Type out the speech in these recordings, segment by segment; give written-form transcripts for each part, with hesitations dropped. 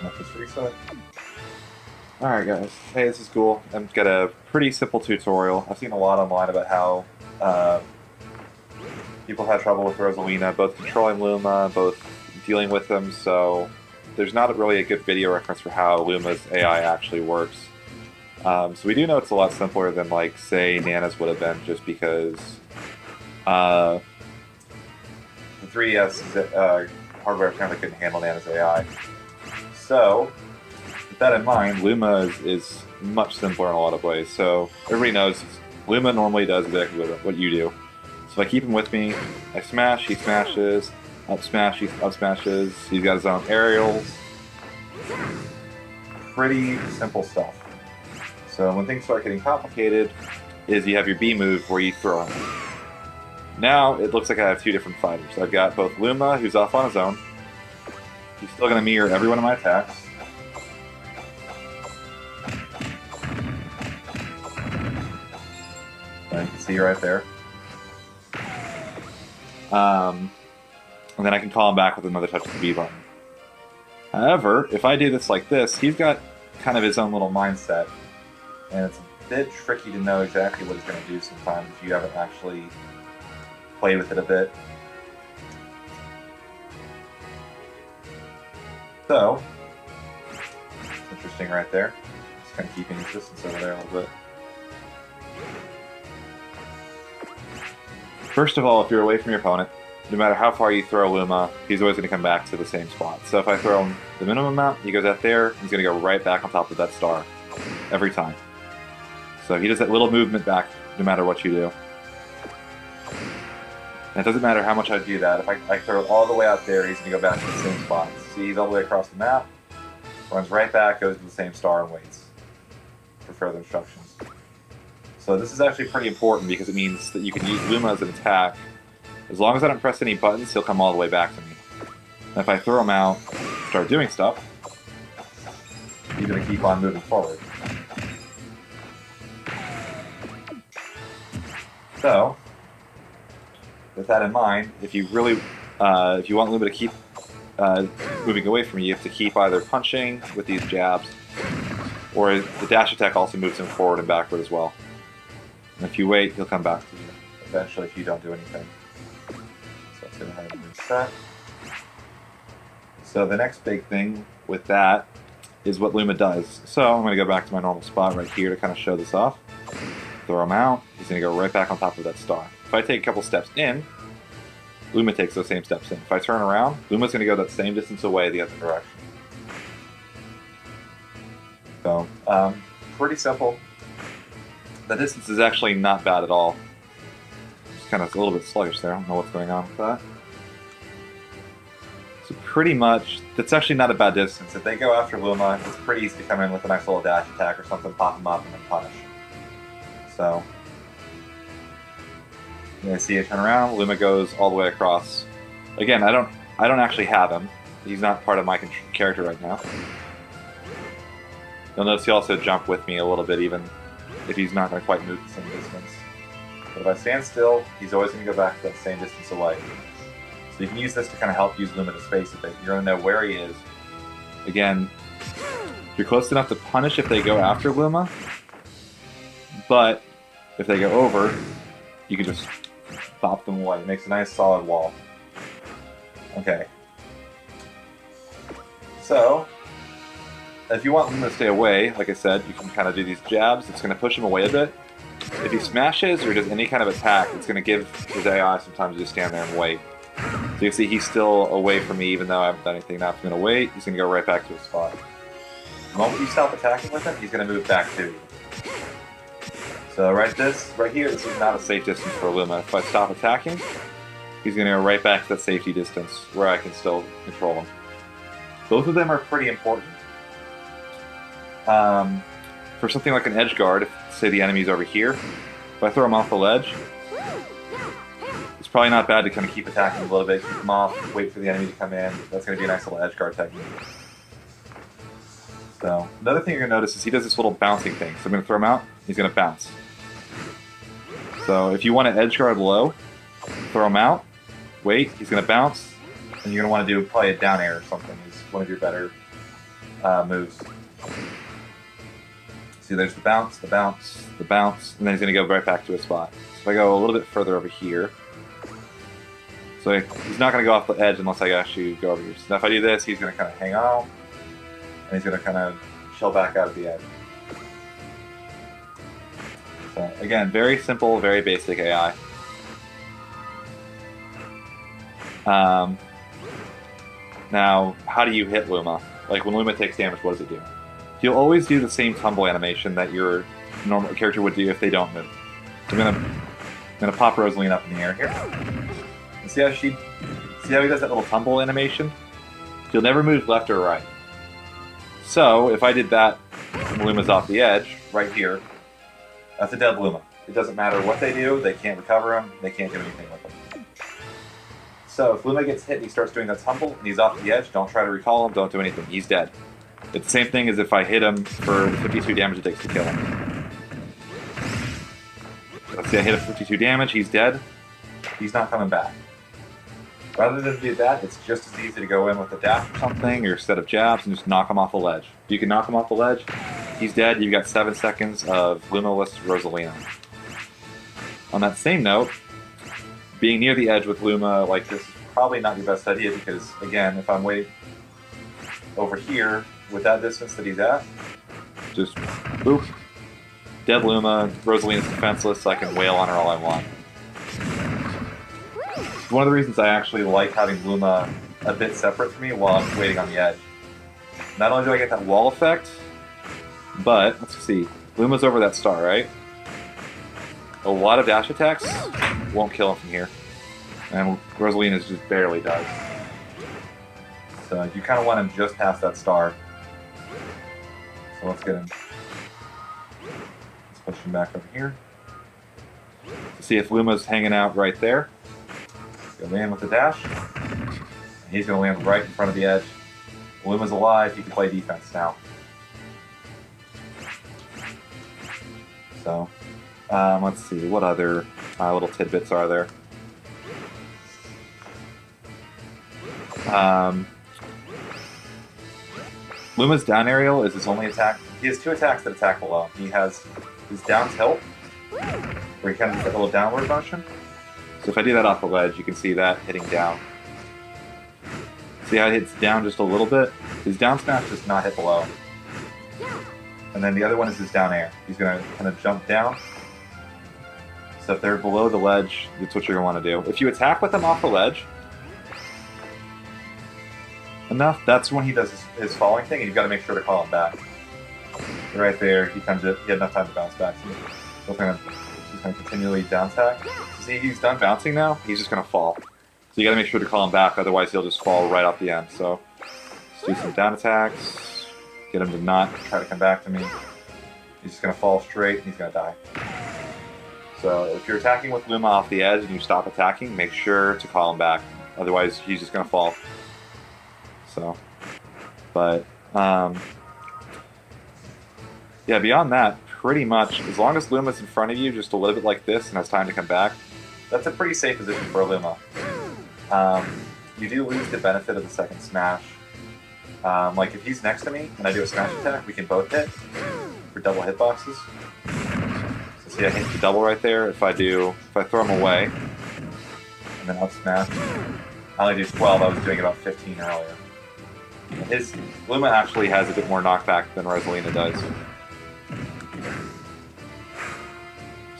Let this reset. Alright guys, hey, this is cool. I've got a pretty simple tutorial. I've seen a lot online about how people have trouble with Rosalina, both controlling Luma, both dealing with them, so there's not really a good video reference for how Luma's AI actually works. So we do know it's a lot simpler than, like, say, Nana's would have been, just because the 3DS hardware apparently couldn't handle Nana's AI. So, with that in mind, Luma is much simpler in a lot of ways. So, everybody knows Luma normally does exactly what you do. So if I keep him with me, I smash, he smashes, up smash, he up smashes, he's got his own aerials. Pretty simple stuff. So when things start getting complicated, is you have your B move where you throw him. Now it looks like I have two different fighters. I've got both Luma, who's off on his own. He's still going to mirror every one of my attacks. You can see right there. And then I can call him back with another touch of the B button. However, if I do this like this, he's got kind of his own little mindset. And it's a bit tricky to know exactly what he's going to do sometimes if you haven't actually played with it a bit. So, it's interesting right there. Just kind of keeping his distance over there a little bit. First of all, if you're away from your opponent, no matter how far you throw Luma, he's always going to come back to the same spot. So if I throw him the minimum amount, he goes out there, he's going to go right back on top of that star. Every time. So he does that little movement back no matter what you do. And it doesn't matter how much I do that. If I throw it all the way out there, he's going to go back to the same spot. See, he's all the way across the map, runs right back, goes to the same star and waits for further instructions. So this is actually pretty important because it means that you can use Luma as an attack. As long as I don't press any buttons, he'll come all the way back to me. And if I throw him out, start doing stuff, he's going to keep on moving forward. So, with that in mind, if you really, if you want Luma to keep moving away from you, you have to keep either punching with these jabs, or the dash attack also moves him forward and backward as well. And if you wait, he'll come back to you eventually if you don't do anything. So let's go ahead and reset. So the next big thing with that is what Luma does. So I'm going to go back to my normal spot right here to kind of show this off. Throw him out, he's going to go right back on top of that star. If I take a couple steps in, Luma takes those same steps in. If I turn around, Luma's going to go that same distance away the other direction. So, pretty simple. The distance is actually not bad at all. Just kind of a little bit sluggish there. I don't know what's going on with that. So pretty much, that's actually not a bad distance. If they go after Luma, it's pretty easy to come in with a nice little dash attack or something, pop them up, and then punish. So, you see it turn around, Luma goes all the way across. Again, I don't actually have him. He's not part of my character right now. You'll notice he also jumped with me a little bit, even if he's not going to quite move the same distance. But if I stand still, he's always going to go back to that same distance away. So you can use this to kind of help use Luma to space a bit. You're going to know where he is. Again, you're close enough to punish if they go after Luma, but if they go over, you can just pop them away. It makes a nice solid wall. Okay. So, if you want Luma to stay away, like I said, you can kind of do these jabs. It's going to push him away a bit. If he smashes or does any kind of attack, it's going to give his AI sometimes to just stand there and wait. So you can see he's still away from me even though I haven't done anything. Now he's going to wait. He's going to go right back to his spot. The moment you stop attacking with him, he's going to move back to you. So right here, this is not a safe distance for Luma. If I stop attacking, he's going to go right back to that safety distance where I can still control him. Both of them are pretty important. For something like an edge guard, if say the enemy's over here, if I throw him off the ledge, it's probably not bad to kind of keep attacking a little bit, keep him off, wait for the enemy to come in. That's going to be a nice little edge guard technique. So, another thing you're going to notice is he does this little bouncing thing. So I'm going to throw him out, he's going to bounce. So if you want to edge guard low, throw him out, wait, he's going to bounce, and you're going to want to do probably a down air or something is one of your better moves. See, there's the bounce, the bounce, the bounce, and then he's going to go right back to his spot. So if I go a little bit further over here, so he's not going to go off the edge unless I actually go over here. So now if I do this, he's going to kind of hang out, and he's going to kind of chill back out of the edge. So again, very simple, very basic AI. Now, how do you hit Luma? Like when Luma takes damage, what does it do? You'll always do the same tumble animation that your normal character would do if they don't move. So I'm gonna pop Rosaline up in the air here. And see how he does that little tumble animation? She'll never move left or right. So if I did that when Luma's off the edge, right here, that's a dead Luma. It doesn't matter what they do, they can't recover him, they can't do anything with him. So if Luma gets hit and he starts doing that tumble and he's off the edge, don't try to recall him, don't do anything, he's dead. It's the same thing as if I hit him for 52 damage it takes to kill him. Let's see, I hit him for 52 damage, he's dead, he's not coming back. Rather than do that, it's just as easy to go in with a dash or something, or a set of jabs, and just knock him off the ledge. If you can knock him off the ledge, he's dead, you've got 7 seconds of Luma-less Rosalina. On that same note, being near the edge with Luma like this is probably not your best idea because, again, if I'm way over here with that distance that he's at, just boop, dead Luma, Rosalina's defenseless, so I can wail on her all I want. It's one of the reasons I actually like having Luma a bit separate from me while I'm waiting on the edge. Not only do I get that wall effect, but, let's see, Luma's over that star, right? A lot of dash attacks won't kill him from here. And Rosalina's just barely does. So you kind of want him just past that star. So let's get him. Let's push him back over here. To see if Luma's hanging out right there. Go land with the dash. And he's going to land right in front of the edge. Luma's alive, he can play defense now. So, let's see, what other little tidbits are there? Luma's down aerial is his only attack. He has 2 attacks that attack below. He has his down tilt, where he kind of does a little downward motion. So if I do that off the ledge, you can see that hitting down. See how it hits down just a little bit? His down smash does not hit below. And then the other one is his down air. He's going to kind of jump down. So if they're below the ledge, that's what you're going to want to do. If you attack with him off the ledge, enough, that's when he does his falling thing, and you've got to make sure to call him back. Right there, he had enough time to bounce back. So he's going to continually down tag. See, he's done bouncing now, he's just going to fall. So you got to make sure to call him back, otherwise he'll just fall right off the end. So let's do some down attacks, get him to not try to come back to me. He's just going to fall straight, and he's going to die. So if you're attacking with Luma off the edge and you stop attacking, make sure to call him back. Otherwise, he's just going to fall. So, but, yeah, beyond that, pretty much, as long as Luma's in front of you just a little bit like this and has time to come back, that's a pretty safe position for a Luma. You do lose the benefit of the second smash. Like, if he's next to me and I do a smash attack, we can both hit for double hitboxes. So see, I hit the double right there. If I throw him away and then up smash, I only do 12, I was doing about 15 earlier. His Luma actually has a bit more knockback than Rosalina does.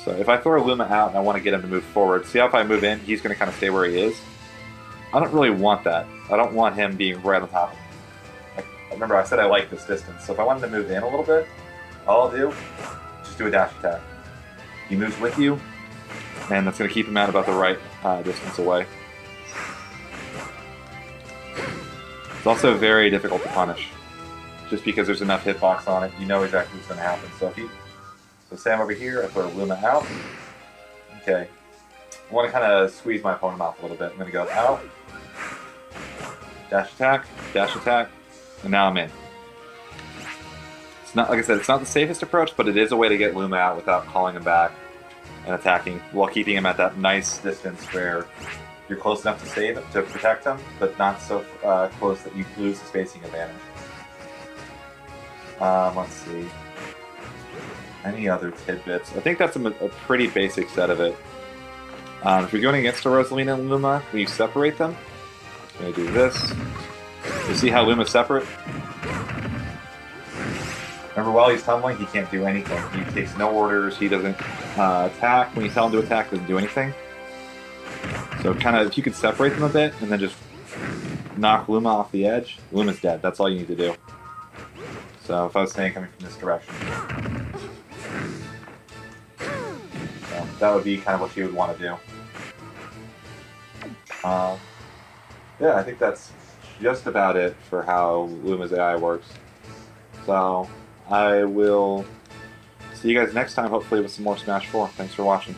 So if I throw Luma out and I want to get him to move forward, see how if I move in, he's going to kind of stay where he is? I don't really want that. I don't want him being right on top of me. Remember, I said I like this distance, so if I wanted to move in a little bit, all I'll do, just do a dash attack. He moves with you, and that's going to keep him at about the right distance away. It's also very difficult to punish, just because there's enough hitbox on it. You know exactly what's going to happen. So say I'm over here, I throw Luma out. Okay, I want to kind of squeeze my opponent off a little bit. I'm going to go out, dash attack, and now I'm in. It's not, like I said, it's not the safest approach, but it is a way to get Luma out without calling him back and attacking, while keeping him at that nice distance where you're close enough to protect him, but not so close that you lose the spacing advantage. Let's see. Any other tidbits? I think that's a pretty basic set of it. If you're going against a Rosalina and Luma, when you separate them, I'm going to do this. You see how Luma's separate? Remember, while he's tumbling, he can't do anything. He takes no orders, he doesn't attack. When you tell him to attack, he doesn't do anything. So kind of, if you could separate them a bit, and then just knock Luma off the edge, Luma's dead. That's all you need to do. So if I was saying coming from this direction, so that would be kind of what you would want to do. Yeah, I think that's just about it for how Luma's AI works. So I will see you guys next time, hopefully with some more Smash 4. Thanks for watching.